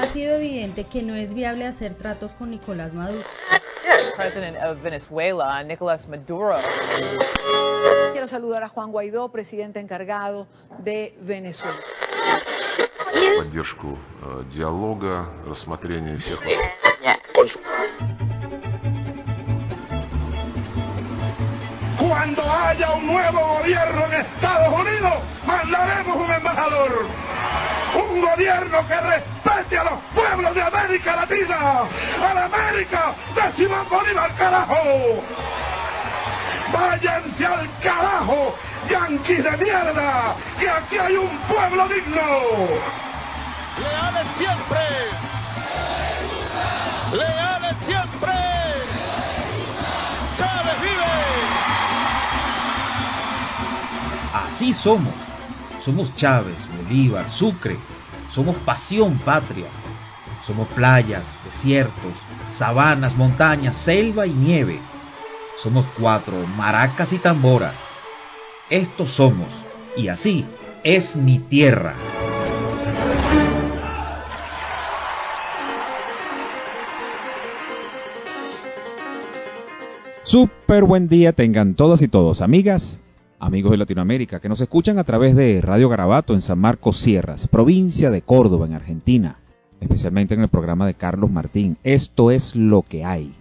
Ha sido evidente que no es viable hacer tratos con Nicolás Maduro. President of Venezuela, Nicolás Maduro. Quiero saludar a Juan Guaidó, presidente encargado de Venezuela. Поддержку диалога, рассмотрения всех. Cuando haya un nuevo gobierno en Estados Unidos, mandaremos un embajador. Un gobierno que respete a los pueblos de América Latina. ¡A la América de Simón Bolívar, carajo! ¡Váyanse al carajo, yanquis de mierda! ¡Que aquí hay un pueblo digno! ¡Leales siempre! ¡Leales siempre! ¡Chávez vive! Así somos. Somos Chávez, Bolívar, Sucre. Somos pasión patria. Somos playas, desiertos, sabanas, montañas, selva y nieve. Somos 4, maracas y tamboras. Estos somos, y así es mi tierra. Súper buen día tengan todas y todos, amigas, amigos de Latinoamérica, que nos escuchan a través de Radio Garabato en San Marcos Sierras, provincia de Córdoba, en Argentina, especialmente en el programa de Carlos Martín. Esto es lo que hay.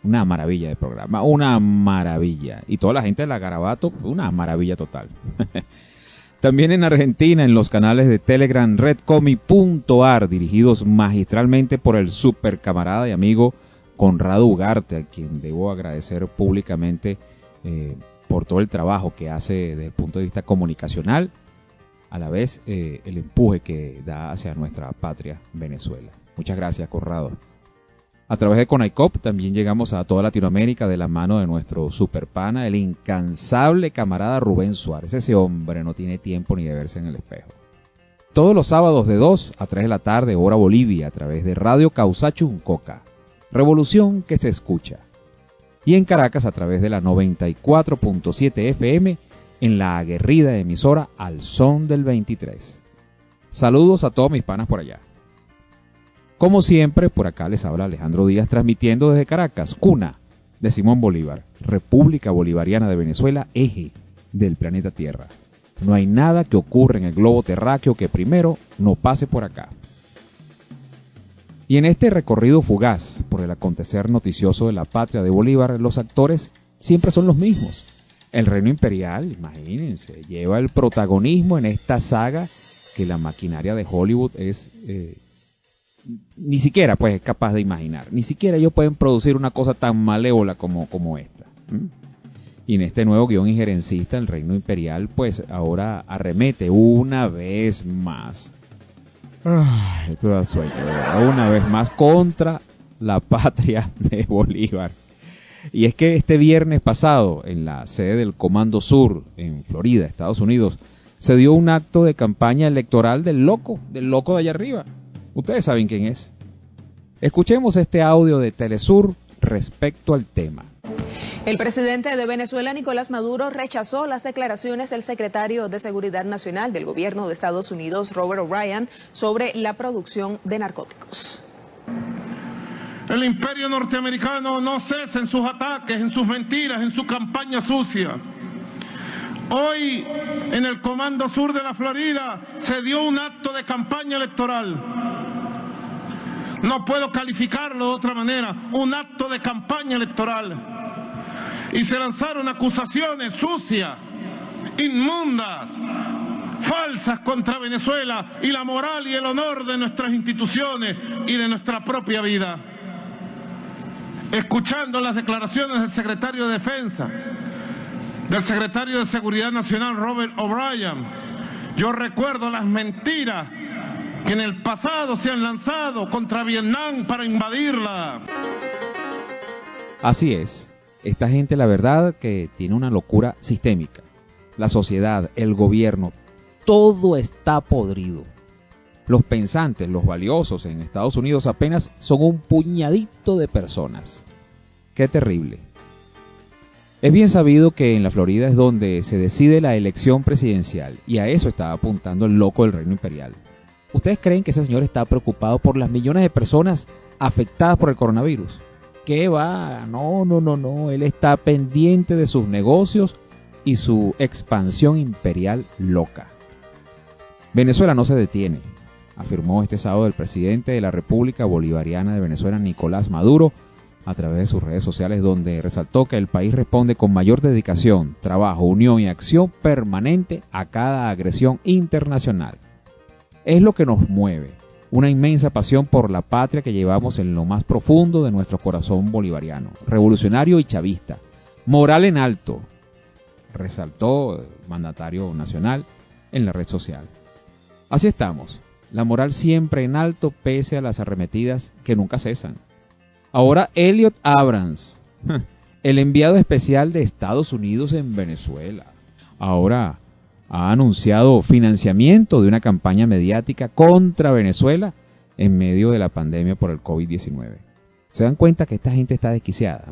Una maravilla de programa, una maravilla. Y toda la gente de la Garabato, una maravilla total. También en Argentina, en los canales de Telegram redcomi.ar, dirigidos magistralmente por el super camarada y amigo Conrado Ugarte, a quien debo agradecer públicamente por todo el trabajo que hace desde el punto de vista comunicacional, a la vez el empuje que da hacia nuestra patria Venezuela. Muchas gracias, Conrado. A través de Conaicop también llegamos a toda Latinoamérica de la mano de nuestro superpana, el incansable camarada Rubén Suárez. Ese hombre no tiene tiempo ni de verse en el espejo. Todos los sábados de 2 a 3 de la tarde, hora Bolivia, a través de Radio Causachuncoca. Revolución que se escucha. Y en Caracas a través de la 94.7 FM en la aguerrida emisora Al Son del 23. Saludos a todos mis panas por allá. Como siempre, por acá les habla Alejandro Díaz transmitiendo desde Caracas, cuna de Simón Bolívar, República Bolivariana de Venezuela, eje del planeta Tierra. No hay nada que ocurra en el globo terráqueo que primero no pase por acá. Y en este recorrido fugaz por el acontecer noticioso de la patria de Bolívar, los actores siempre son los mismos. El reino imperial, imagínense, lleva el protagonismo en esta saga que la maquinaria de Hollywood es ni siquiera pues es capaz de imaginar. Ni siquiera ellos pueden producir una cosa tan malévola como esta. Y en este nuevo guión injerencista, el reino imperial pues ahora arremete una vez más. Esto da sueño, ¿verdad? Una vez más contra la patria de Bolívar. Y es que este viernes pasado, en la sede del Comando Sur, en Florida, Estados Unidos, se dio un acto de campaña electoral del loco de allá arriba. Ustedes saben quién es. Escuchemos este audio de Telesur respecto al tema. El presidente de Venezuela, Nicolás Maduro, rechazó las declaraciones del secretario de Seguridad Nacional del gobierno de Estados Unidos, Robert O'Brien, sobre la producción de narcóticos. El imperio norteamericano no cesa en sus ataques, en sus mentiras, en su campaña sucia. Hoy, en el Comando Sur de la Florida, se dio un acto de campaña electoral. No puedo calificarlo de otra manera, un acto de campaña electoral. Y se lanzaron acusaciones sucias, inmundas, falsas contra Venezuela y la moral y el honor de nuestras instituciones y de nuestra propia vida. Escuchando las declaraciones del secretario de Defensa, del secretario de Seguridad Nacional, Robert O'Brien, yo recuerdo las mentiras que en el pasado se han lanzado contra Vietnam para invadirla. Así es. Esta gente, la verdad, que tiene una locura sistémica. La sociedad, el gobierno, todo está podrido. Los pensantes, los valiosos en Estados Unidos apenas son un puñadito de personas. ¡Qué terrible! Es bien sabido que en la Florida es donde se decide la elección presidencial, y a eso estaba apuntando el loco del reino imperial. ¿Ustedes creen que ese señor está preocupado por las millones de personas afectadas por el coronavirus? ¿Qué va? No. Él está pendiente de sus negocios y su expansión imperial loca. Venezuela no se detiene, afirmó este sábado el presidente de la República Bolivariana de Venezuela, Nicolás Maduro, a través de sus redes sociales, donde resaltó que el país responde con mayor dedicación, trabajo, unión y acción permanente a cada agresión internacional. Es lo que nos mueve, una inmensa pasión por la patria que llevamos en lo más profundo de nuestro corazón bolivariano, revolucionario y chavista, moral en alto, resaltó el mandatario nacional en la red social. Así estamos, la moral siempre en alto pese a las arremetidas que nunca cesan. Ahora Elliot Abrams, el enviado especial de Estados Unidos en Venezuela, ahora ha anunciado financiamiento de una campaña mediática contra Venezuela en medio de la pandemia por el COVID-19. ¿Se dan cuenta que esta gente está desquiciada?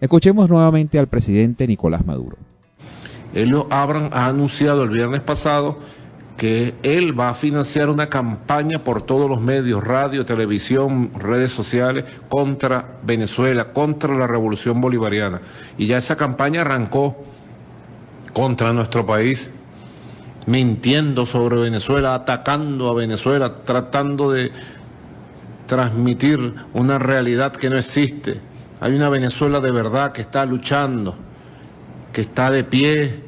Escuchemos nuevamente al presidente Nicolás Maduro. Elliot Abrams ha anunciado el viernes pasado que él va a financiar una campaña por todos los medios, radio, televisión, redes sociales, contra Venezuela, contra la revolución bolivariana. Y ya esa campaña arrancó contra nuestro país, mintiendo sobre Venezuela, atacando a Venezuela, tratando de transmitir una realidad que no existe. Hay una Venezuela de verdad que está luchando, que está de pie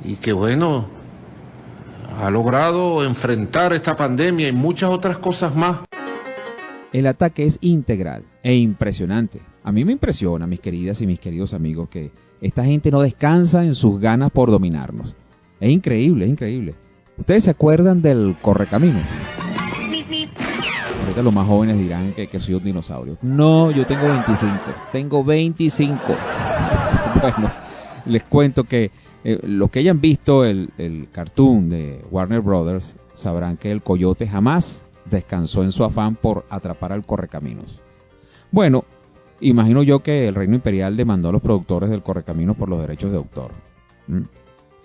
y que, bueno, ha logrado enfrentar esta pandemia y muchas otras cosas más. El ataque es integral e impresionante. A mí me impresiona, mis queridas y mis queridos amigos, que esta gente no descansa en sus ganas por dominarnos. Es increíble, es increíble. ¿Ustedes se acuerdan del Correcaminos? Ahorita los más jóvenes dirán que soy un dinosaurio. No, yo tengo 25. Tengo 25. Bueno, les cuento que los que hayan visto el cartoon de Warner Brothers sabrán que el coyote jamás descansó en su afán por atrapar al Correcaminos. Bueno, imagino yo que el Reino Imperial demandó a los productores del Correcaminos por los derechos de autor.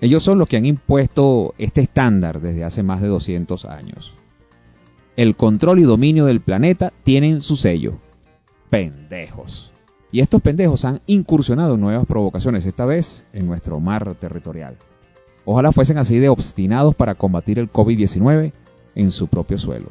Ellos son los que han impuesto este estándar desde hace más de 200 años. El control y dominio del planeta tienen su sello. Pendejos. Y estos pendejos han incursionado en nuevas provocaciones, esta vez en nuestro mar territorial. Ojalá fuesen así de obstinados para combatir el COVID-19 en su propio suelo.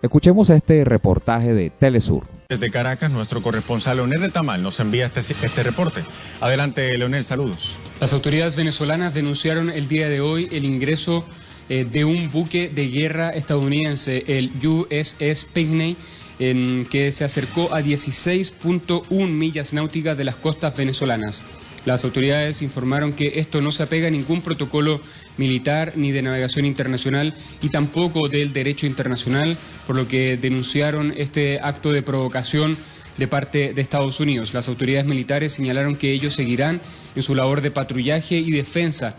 Escuchemos este reportaje de Telesur. Desde Caracas, nuestro corresponsal Leonel Retamal nos envía este reporte. Adelante, Leonel, saludos. Las autoridades venezolanas denunciaron el día de hoy el ingreso de un buque de guerra estadounidense, el USS Pinckney, que se acercó a 16.1 millas náuticas de las costas venezolanas. Las autoridades informaron que esto no se apega a ningún protocolo militar ni de navegación internacional y tampoco del derecho internacional, por lo que denunciaron este acto de provocación de parte de Estados Unidos. Las autoridades militares señalaron que ellos seguirán en su labor de patrullaje y defensa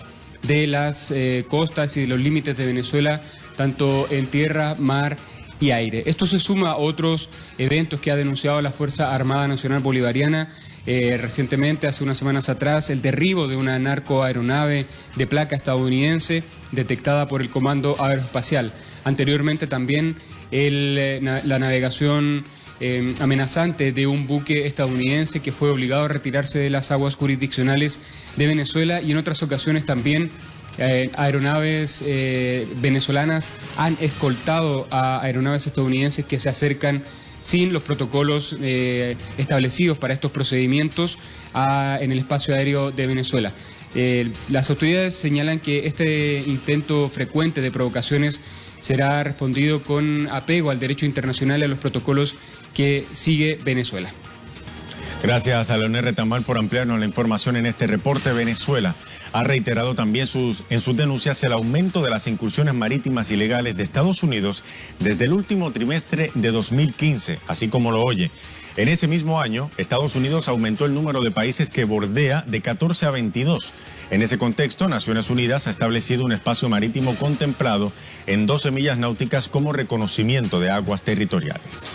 de las costas y de los límites de Venezuela, tanto en tierra, mar y aire. Esto se suma a otros eventos que ha denunciado la Fuerza Armada Nacional Bolivariana. Recientemente, hace unas semanas atrás, el derribo de una narcoaeronave de placa estadounidense detectada por el Comando Aeroespacial. Anteriormente también la navegación amenazante de un buque estadounidense que fue obligado a retirarse de las aguas jurisdiccionales de Venezuela, y en otras ocasiones también aeronaves venezolanas han escoltado a aeronaves estadounidenses que se acercan sin los protocolos establecidos para estos procedimientos en el espacio aéreo de Venezuela. Las autoridades señalan que este intento frecuente de provocaciones será respondido con apego al derecho internacional y a los protocolos que sigue Venezuela. Gracias a Leonel Retamal por ampliarnos la información en este reporte. Venezuela ha reiterado también en sus denuncias el aumento de las incursiones marítimas ilegales de Estados Unidos desde el último trimestre de 2015, así como lo oye. En ese mismo año, Estados Unidos aumentó el número de países que bordea de 14 a 22. En ese contexto, Naciones Unidas ha establecido un espacio marítimo contemplado en 12 millas náuticas como reconocimiento de aguas territoriales.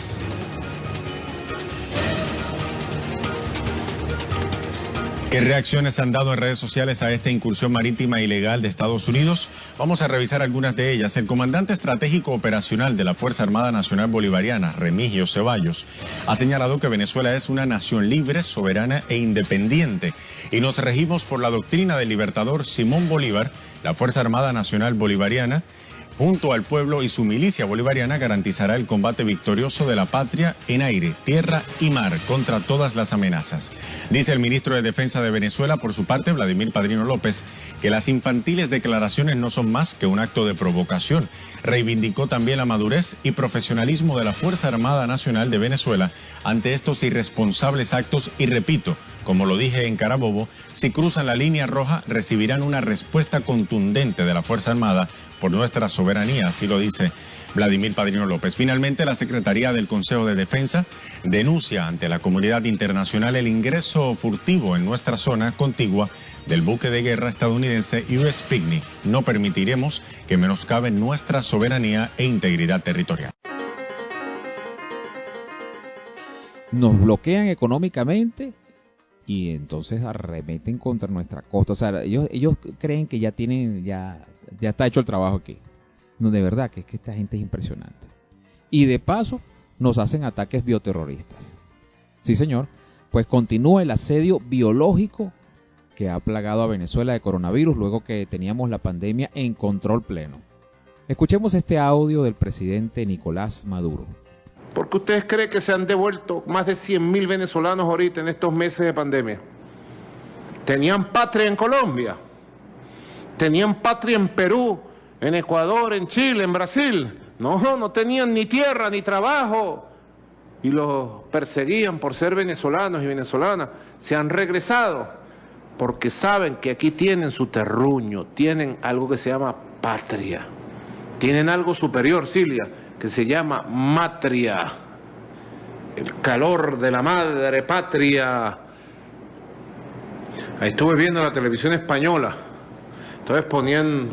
¿Qué reacciones han dado en redes sociales a esta incursión marítima ilegal de Estados Unidos? Vamos a revisar algunas de ellas. El comandante estratégico operacional de la Fuerza Armada Nacional Bolivariana, Remigio Ceballos, ha señalado que Venezuela es una nación libre, soberana e independiente y nos regimos por la doctrina del libertador Simón Bolívar. La Fuerza Armada Nacional Bolivariana, junto al pueblo y su milicia bolivariana, garantizará el combate victorioso de la patria en aire, tierra y mar contra todas las amenazas. Dice el ministro de Defensa de Venezuela, por su parte, Vladimir Padrino López, que las infantiles declaraciones no son más que un acto de provocación. Reivindicó también la madurez y profesionalismo de la Fuerza Armada Nacional de Venezuela ante estos irresponsables actos y repito, como lo dije en Carabobo, si cruzan la línea roja recibirán una respuesta contundente de la Fuerza Armada por nuestra soberanía, así lo dice Vladimir Padrino López. Finalmente, la Secretaría del Consejo de Defensa denuncia ante la comunidad internacional el ingreso furtivo en nuestra zona contigua del buque de guerra estadounidense US Pinckney. No permitiremos que menoscaben nuestra soberanía e integridad territorial. Nos bloquean económicamente y entonces arremeten contra nuestra costa. O sea, ellos creen que ya está hecho el trabajo aquí. No, de verdad que es que esta gente es impresionante. Y de paso nos hacen ataques bioterroristas. Sí, señor. Pues continúa el asedio biológico que ha plagado a Venezuela de coronavirus luego que teníamos la pandemia en control pleno. Escuchemos este audio del presidente Nicolás Maduro. ¿Por qué ustedes creen que se han devuelto más de 100.000 venezolanos ahorita en estos meses de pandemia? ¿Tenían patria en Colombia? ¿Tenían patria en Perú, en Ecuador, en Chile, en Brasil? No tenían ni tierra ni trabajo. Y los perseguían por ser venezolanos y venezolanas. Se han regresado porque saben que aquí tienen su terruño, tienen algo que se llama patria. Tienen algo superior, Silvia, que se llama matria, el calor de la madre patria. Ahí estuve viendo la televisión española, entonces ponían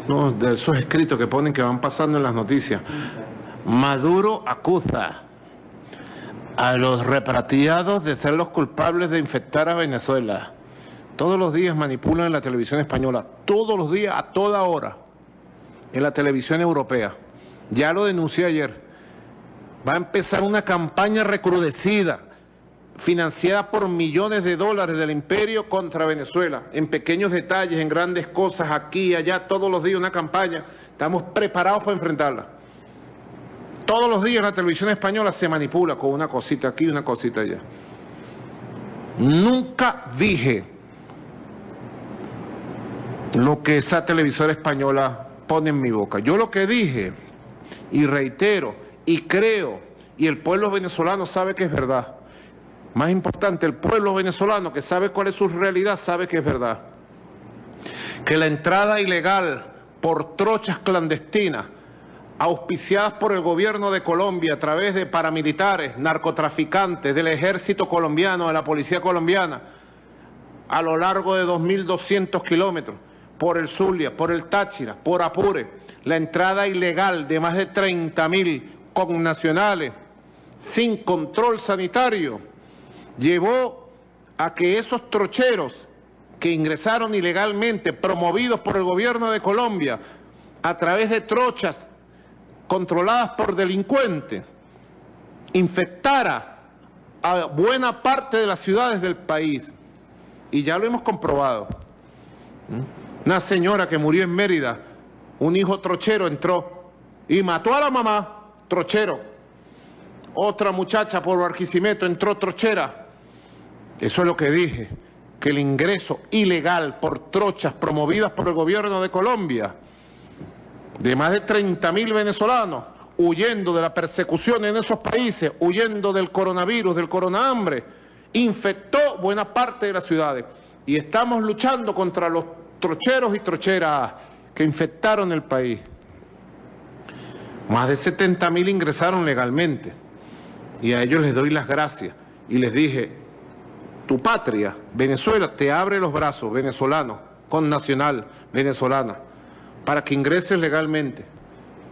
uno de esos escritos que ponen que van pasando en las noticias. Maduro acusa a los repatriados de ser los culpables de infectar a Venezuela. Todos los días manipulan en la televisión española, todos los días, a toda hora. En la televisión europea. Ya lo denuncié ayer. Va a empezar una campaña recrudecida, financiada por millones de dólares del imperio contra Venezuela, en pequeños detalles, en grandes cosas, aquí, allá, todos los días una campaña. Estamos preparados para enfrentarla. Todos los días la televisión española se manipula con una cosita aquí y una cosita allá. Nunca dije lo que esa televisora española pone en mi boca. Yo lo que dije, y reitero, y creo, y el pueblo venezolano sabe que es verdad. Más importante, el pueblo venezolano que sabe cuál es su realidad, sabe que es verdad. Que la entrada ilegal por trochas clandestinas, auspiciadas por el gobierno de Colombia a través de paramilitares, narcotraficantes, del ejército colombiano, de la policía colombiana, a lo largo de 2.200 kilómetros, por el Zulia, por el Táchira, por Apure, la entrada ilegal de más de 30.000 connacionales sin control sanitario, llevó a que esos trocheros que ingresaron ilegalmente, promovidos por el gobierno de Colombia, a través de trochas controladas por delincuentes, infectara a buena parte de las ciudades del país. Y ya lo hemos comprobado. Una señora que murió en Mérida, un hijo trochero entró y mató a la mamá, trochero. Otra muchacha por Barquisimeto entró trochera. Eso es lo que dije, que el ingreso ilegal por trochas promovidas por el gobierno de Colombia, de más de 30.000 venezolanos, huyendo de la persecución en esos países, huyendo del coronavirus, del coronahambre, infectó buena parte de las ciudades. Y estamos luchando contra los trocheros y trocheras que infectaron el país. Más de 70.000 ingresaron legalmente y a ellos les doy las gracias y les dije, tu patria, Venezuela, te abre los brazos, venezolano, connacional, venezolana, para que ingreses legalmente,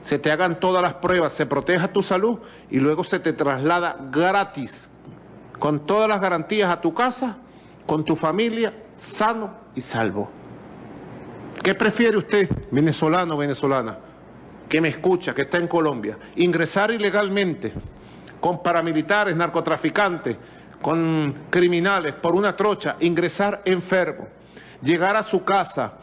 se te hagan todas las pruebas, se proteja tu salud y luego se te traslada gratis con todas las garantías a tu casa, con tu familia, sano y salvo. ¿Qué prefiere usted, venezolano o venezolana, que me escucha, que está en Colombia? ¿Ingresar ilegalmente con paramilitares, narcotraficantes, con criminales por una trocha, ingresar enfermo, llegar a su casa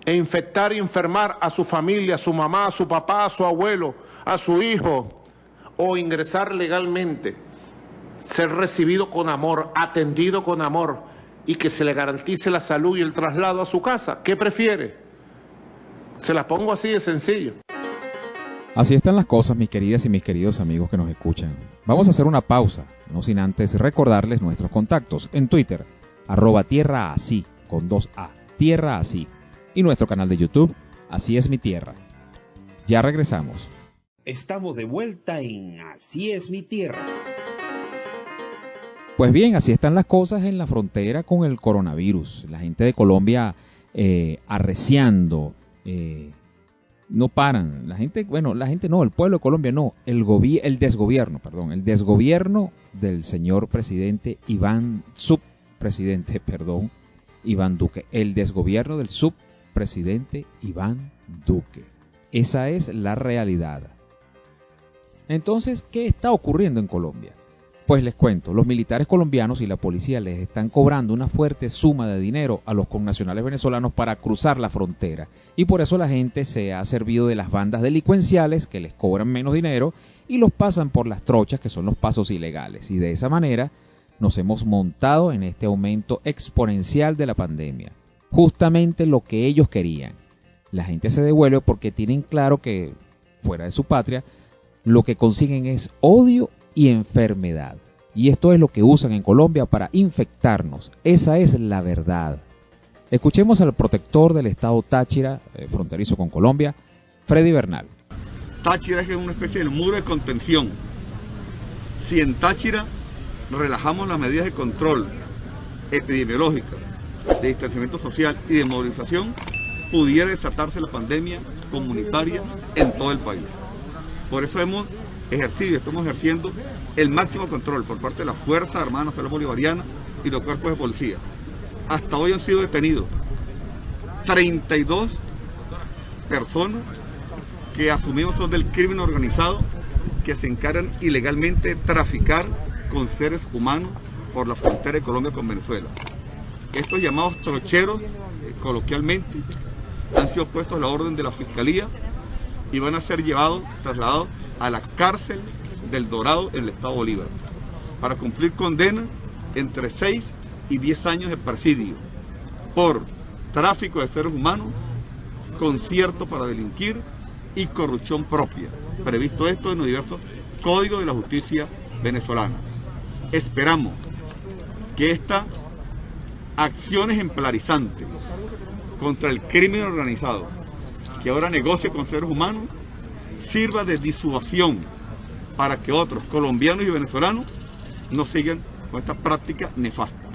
e infectar y enfermar a su familia, a su mamá, a su papá, a su abuelo, a su hijo, o ingresar legalmente, ser recibido con amor, atendido con amor y que se le garantice la salud y el traslado a su casa? ¿Qué prefiere? Se las pongo así de sencillo. Así están las cosas, mis queridas y mis queridos amigos que nos escuchan. Vamos a hacer una pausa, no sin antes recordarles nuestros contactos en Twitter, @tierraasí, con 2A, tierraasí, y nuestro canal de YouTube, Así es mi tierra. Ya regresamos. Estamos de vuelta en Así es mi tierra. Pues bien, así están las cosas en la frontera con el coronavirus. La gente de Colombia arreciando, no paran. El pueblo de Colombia no, el desgobierno del señor presidente subpresidente Iván Duque. El desgobierno del subpresidente Iván Duque. Esa es la realidad. Entonces, ¿qué está ocurriendo en Colombia? Pues les cuento, los militares colombianos y la policía les están cobrando una fuerte suma de dinero a los connacionales venezolanos para cruzar la frontera, y por eso la gente se ha servido de las bandas delincuenciales que les cobran menos dinero y los pasan por las trochas, que son los pasos ilegales, y de esa manera nos hemos montado en este aumento exponencial de la pandemia. Justamente lo que ellos querían. La gente se devuelve porque tienen claro que fuera de su patria lo que consiguen es odio y enfermedad. Y esto es lo que usan en Colombia para infectarnos. Esa es la verdad. Escuchemos al protector del estado Táchira, fronterizo con Colombia, Freddy Bernal. Táchira es una especie de muro de contención. Si en Táchira relajamos las medidas de control epidemiológica, de distanciamiento social y de movilización, pudiera desatarse la pandemia comunitaria en todo el país. Por eso estamos ejerciendo el máximo control por parte de la Fuerza Armada Nacional Bolivariana y los cuerpos de policía. Hasta hoy han sido detenidos 32 personas que asumimos son del crimen organizado, que se encargan ilegalmente de traficar con seres humanos por la frontera de Colombia con Venezuela. Estos llamados trocheros, coloquialmente, han sido puestos a la orden de la Fiscalía y van a ser trasladados a la cárcel del Dorado en el estado Bolívar para cumplir condena entre 6 y 10 años de presidio por tráfico de seres humanos, concierto para delinquir y corrupción propia, previsto esto en los diversos códigos de la justicia venezolana. Esperamos que esta acción ejemplarizante contra el crimen organizado, que ahora negocia con seres humanos, sirva de disuasión para que otros colombianos y venezolanos no sigan con esta práctica nefasta.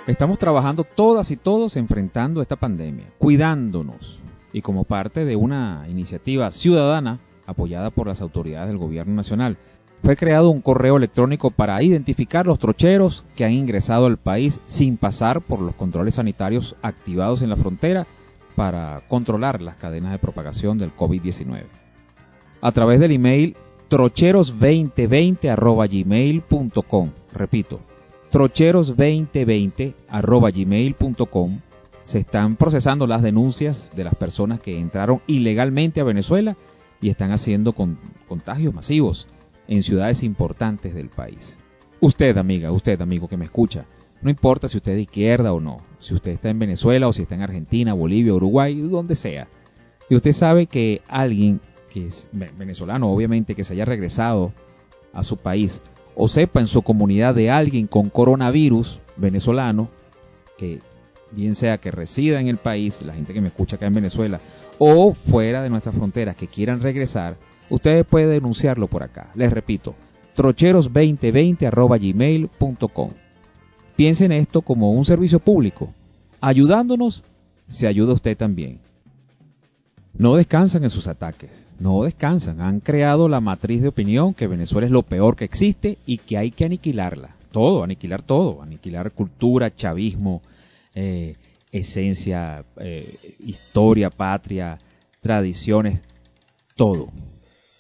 Estamos trabajando todas y todos enfrentando esta pandemia, cuidándonos, y como parte de una iniciativa ciudadana apoyada por las autoridades del gobierno nacional, fue creado un correo electrónico para identificar los trocheros que han ingresado al país sin pasar por los controles sanitarios activados en la frontera para controlar las cadenas de propagación del COVID-19. A través del email trocheros2020@gmail.com. Repito, trocheros2020@gmail.com. Se están procesando las denuncias de las personas que entraron ilegalmente a Venezuela y están haciendo contagios masivos en ciudades importantes del país. Usted, amiga, usted, amigo que me escucha, no importa si usted es de izquierda o no, si usted está en Venezuela o si está en Argentina, Bolivia, Uruguay, donde sea, y usted sabe que alguien que es venezolano, obviamente, que se haya regresado a su país, o sepa en su comunidad de alguien con coronavirus venezolano, que bien sea que resida en el país, la gente que me escucha acá en Venezuela, o fuera de nuestras fronteras que quieran regresar, usted puede denunciarlo por acá. Les repito, trocheros2020@gmail.com. Piensen esto como un servicio público. Ayudándonos, se ayuda usted también. No descansan en sus ataques, no descansan. Han creado la matriz de opinión que Venezuela es lo peor que existe y que hay que aniquilarla. Aniquilar cultura, chavismo, esencia, historia, patria, tradiciones, todo.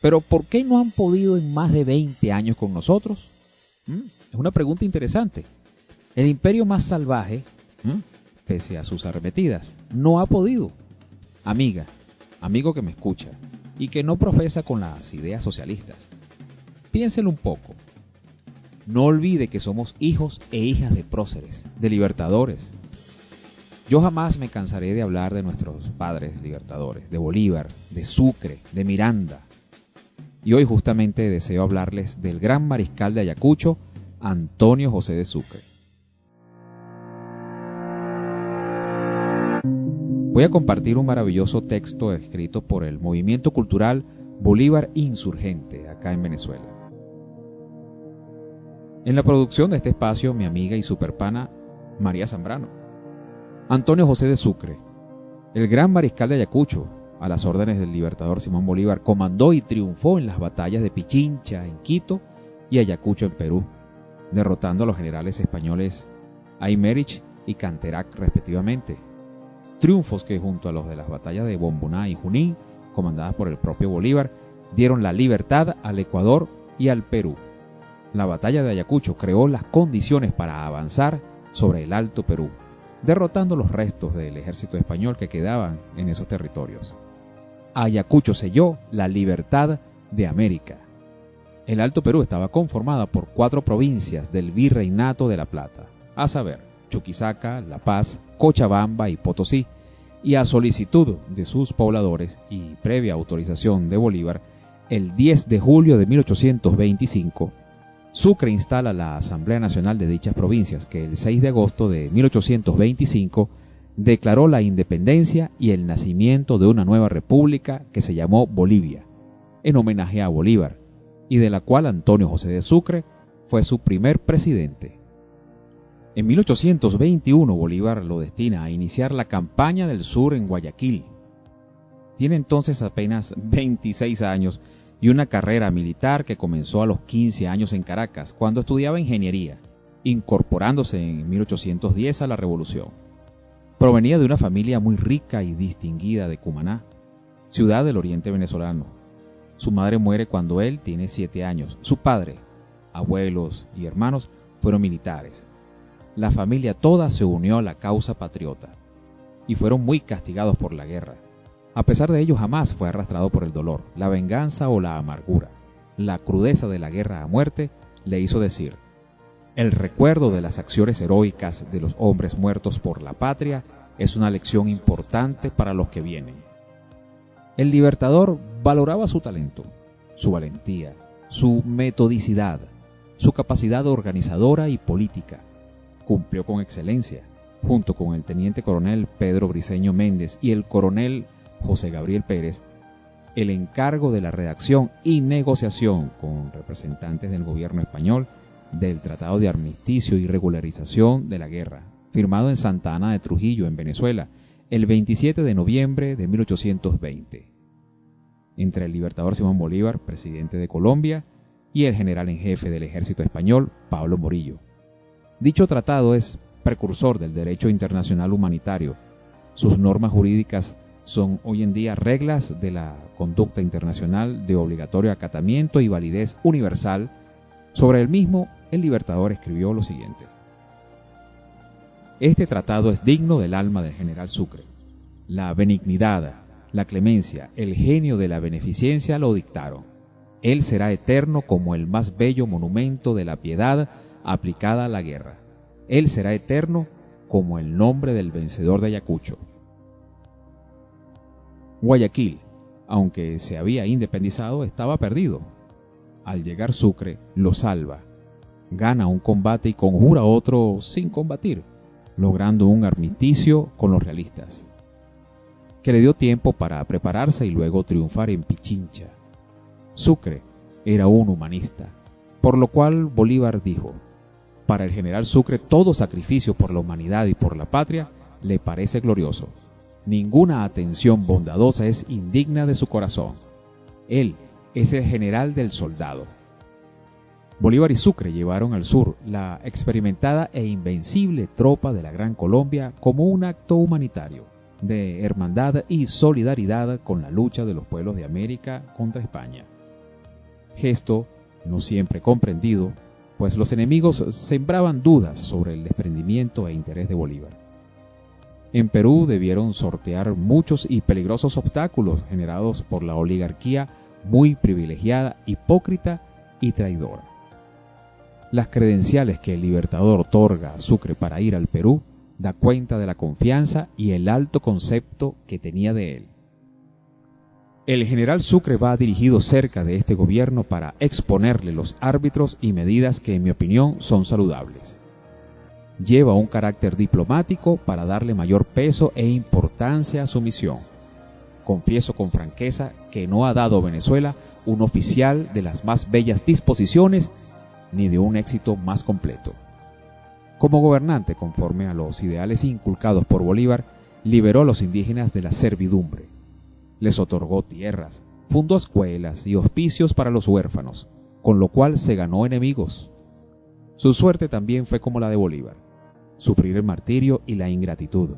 Pero ¿por qué no han podido en más de 20 años con nosotros? Es una pregunta interesante. El imperio más salvaje, pese a sus arremetidas, no ha podido. Amiga, amigo que me escucha y que no profesa con las ideas socialistas, piénselo un poco. No olvide que somos hijos e hijas de próceres, de libertadores. Yo jamás me cansaré de hablar de nuestros padres libertadores, de Bolívar, de Sucre, de Miranda. Y hoy justamente deseo hablarles del gran mariscal de Ayacucho, Antonio José de Sucre. Voy a compartir un maravilloso texto escrito por el movimiento cultural Bolívar Insurgente, acá en Venezuela. En la producción de este espacio, mi amiga y superpana María Zambrano. Antonio José de Sucre, el gran mariscal de Ayacucho, a las órdenes del libertador Simón Bolívar, comandó y triunfó en las batallas de Pichincha en Quito y Ayacucho en Perú, derrotando a los generales españoles Aymerich y Canterac respectivamente. Triunfos que, junto a los de las batallas de Bomboná y Junín, comandadas por el propio Bolívar, dieron la libertad al Ecuador y al Perú. La batalla de Ayacucho creó las condiciones para avanzar sobre el Alto Perú, derrotando los restos del ejército español que quedaban en esos territorios. Ayacucho selló la libertad de América. El Alto Perú estaba conformada por 4 provincias del Virreinato de La Plata, a saber, Chuquisaca, La Paz, Cochabamba y Potosí, y a solicitud de sus pobladores y previa autorización de Bolívar, el 10 de julio de 1825, Sucre instala la Asamblea Nacional de dichas provincias, que el 6 de agosto de 1825 declaró la independencia y el nacimiento de una nueva república que se llamó Bolivia, en homenaje a Bolívar, y de la cual Antonio José de Sucre fue su primer presidente. En 1821 Bolívar lo destina a iniciar la campaña del sur en Guayaquil. Tiene entonces apenas 26 años y una carrera militar que comenzó a los 15 años en Caracas, cuando estudiaba ingeniería, incorporándose en 1810 a la Revolución. Provenía de una familia muy rica y distinguida de Cumaná, ciudad del oriente venezolano. Su madre muere cuando él tiene 7 años. Su padre, abuelos y hermanos fueron militares. La familia toda se unió a la causa patriota y fueron muy castigados por la guerra. A pesar de ello, jamás fue arrastrado por el dolor, la venganza o la amargura. La crudeza de la guerra a muerte le hizo decir: el recuerdo de las acciones heroicas de los hombres muertos por la patria es una lección importante para los que vienen. El libertador valoraba su talento, su valentía, su metodicidad, su capacidad organizadora y política. Cumplió con excelencia, junto con el teniente coronel Pedro Briceño Méndez y el coronel José Gabriel Pérez, el encargo de la redacción y negociación con representantes del gobierno español del Tratado de Armisticio y Regularización de la Guerra, firmado en Santa Ana de Trujillo, en Venezuela, el 27 de noviembre de 1820, entre el libertador Simón Bolívar, presidente de Colombia, y el general en jefe del ejército español, Pablo Morillo. Dicho tratado es precursor del derecho internacional humanitario. Sus normas jurídicas son hoy en día reglas de la conducta internacional de obligatorio acatamiento y validez universal. Sobre el mismo, el libertador escribió lo siguiente: este tratado es digno del alma del general Sucre. La benignidad, la clemencia, el genio de la beneficencia lo dictaron. Él será eterno como el más bello monumento de la piedad aplicada a la guerra. Él será eterno como el nombre del vencedor de Ayacucho. Guayaquil, aunque se había independizado, estaba perdido. Al llegar Sucre, lo salva, gana un combate y conjura otro sin combatir, logrando un armisticio con los realistas, que le dio tiempo para prepararse y luego triunfar en Pichincha. Sucre era un humanista, por lo cual Bolívar dijo: para el general Sucre todo sacrificio por la humanidad y por la patria le parece glorioso. Ninguna atención bondadosa es indigna de su corazón. Él es el general del soldado. Bolívar y Sucre llevaron al sur la experimentada e invencible tropa de la Gran Colombia como un acto humanitario, de hermandad y solidaridad con la lucha de los pueblos de América contra España. Gesto no siempre comprendido, pues los enemigos sembraban dudas sobre el desprendimiento e interés de Bolívar. En Perú debieron sortear muchos y peligrosos obstáculos generados por la oligarquía muy privilegiada, hipócrita y traidora. Las credenciales que el Libertador otorga a Sucre para ir al Perú da cuenta de la confianza y el alto concepto que tenía de él. El general Sucre va dirigido cerca de este gobierno para exponerle los árbitros y medidas que, en mi opinión, son saludables. Lleva un carácter diplomático para darle mayor peso e importancia a su misión. Confieso con franqueza que no ha dado Venezuela un oficial de las más bellas disposiciones ni de un éxito más completo. Como gobernante, conforme a los ideales inculcados por Bolívar, liberó a los indígenas de la servidumbre. Les otorgó tierras, fundó escuelas y hospicios para los huérfanos, con lo cual se ganó enemigos. Su suerte también fue como la de Bolívar, sufrir el martirio y la ingratitud.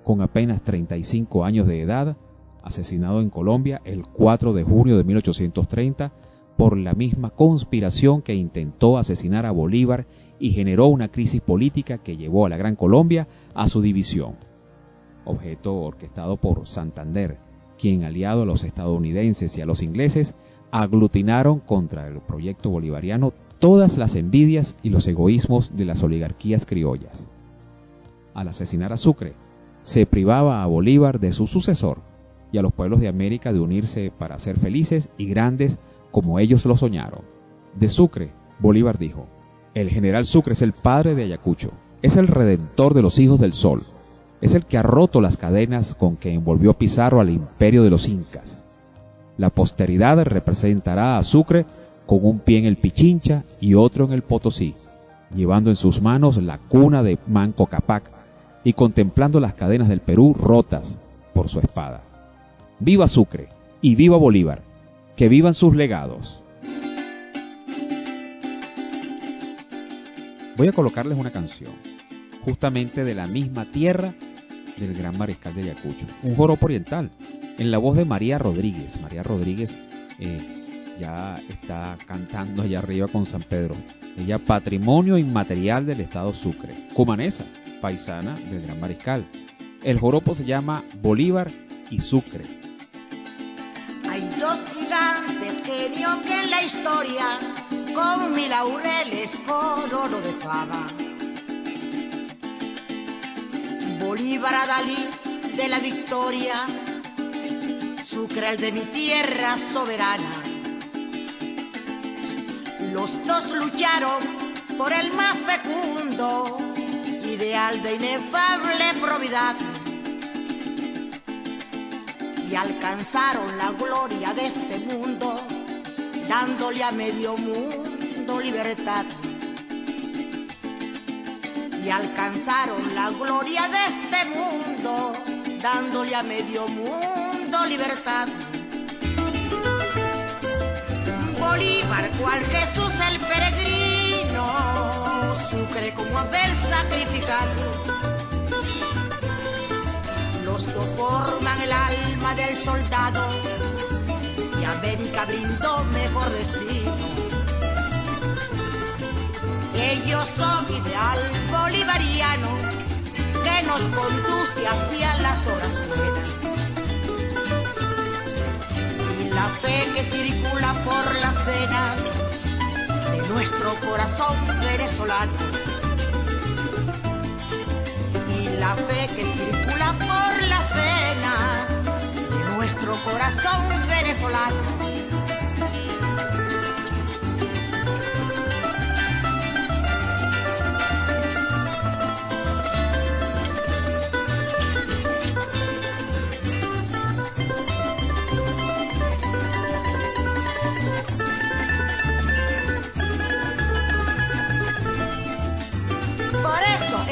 Con apenas 35 años de edad, asesinado en Colombia el 4 de junio de 1830 por la misma conspiración que intentó asesinar a Bolívar y generó una crisis política que llevó a la Gran Colombia a su división. Objeto orquestado por Santander, quien, aliado a los estadounidenses y a los ingleses, aglutinaron contra el proyecto bolivariano todas las envidias y los egoísmos de las oligarquías criollas. Al asesinar a Sucre, se privaba a Bolívar de su sucesor y a los pueblos de América de unirse para ser felices y grandes como ellos lo soñaron. De Sucre, Bolívar dijo: el general Sucre es el padre de Ayacucho, es el redentor de los hijos del sol, es el que ha roto las cadenas con que envolvió Pizarro al imperio de los incas. La posteridad representará a Sucre con un pie en el Pichincha y otro en el Potosí, llevando en sus manos la cuna de Manco Cápac y contemplando las cadenas del Perú rotas por su espada. ¡Viva Sucre y viva Bolívar! ¡Que vivan sus legados! Voy a colocarles una canción, justamente de la misma tierra del gran mariscal de Ayacucho, un joropo oriental, en la voz de María Rodríguez. María Rodríguez ya está cantando allá arriba con San Pedro. Ella, patrimonio inmaterial del estado Sucre, cumanesa, paisana del gran mariscal. El joropo se llama Bolívar y Sucre. Hay dos gigantes genios que en la historia con 1000 laureles corona de fama. Bolívar Adalí de la victoria, Sucre el de mi tierra soberana. Los dos lucharon por el más fecundo ideal de inefable probidad y alcanzaron la gloria de este mundo, dándole a medio mundo libertad. Y alcanzaron la gloria de este mundo, dándole a medio mundo libertad. Bolívar, cual Jesús el peregrino, Sucre como Abel sacrificado. Los dos forman el alma del soldado y América brindó mejor destino. Ellos son ideal bolivariano que nos conduce hacia las horas buenas. Y la fe que circula por las venas de nuestro corazón venezolano. Y la fe que circula por las venas de nuestro corazón venezolano.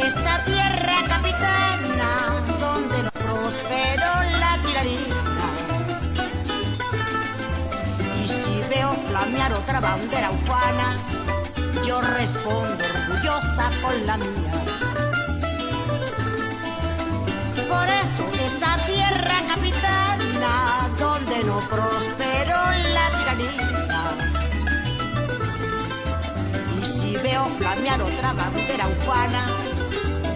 Esta tierra capitana donde no prospera flamear otra bandera ufana, yo respondo orgullosa con la mía. Por eso esa tierra capitana donde no prosperó la tiranía. Y si veo flamear otra bandera ufana,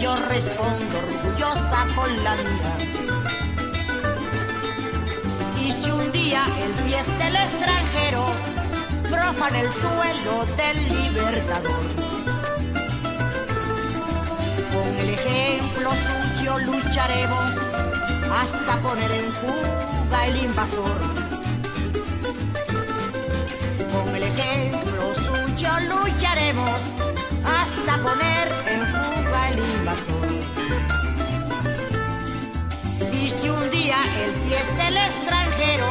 yo respondo orgullosa con la mía. Y si un día el pies del extranjero profana el suelo del libertador, con el ejemplo suyo lucharemos hasta poner en fuga el invasor. Con el ejemplo suyo lucharemos hasta poner en fuga el invasor. Y si un día el pie del extranjero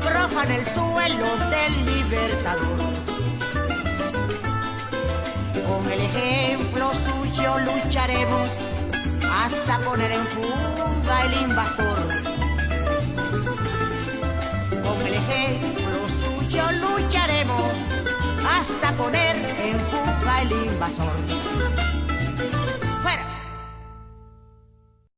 profana el suelo del libertador, con el ejemplo suyo lucharemos hasta poner en fuga el invasor. Con el ejemplo suyo lucharemos hasta poner en fuga el invasor.